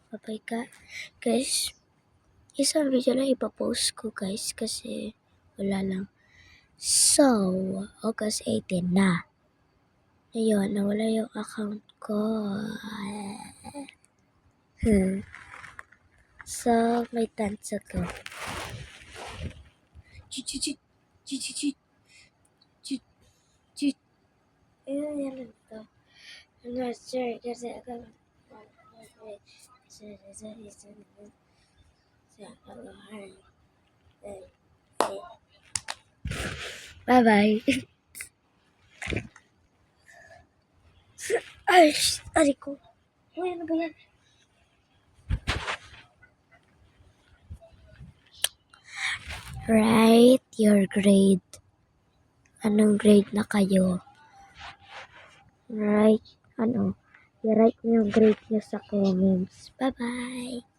Bye-bye ka. Guys, isang video lang ipapost ko guys kasi wala lang. So, August 18 na. Ayun, nawala yung account ko. So, may chance ako. Ayun, yan ito. I'm not sure kasi ako bye-bye. Ay, ari ko. Uy, ano ba yan? Write your grade. Anong grade na kayo? I-write nyo yung grade nyo sa comments. Bye-bye!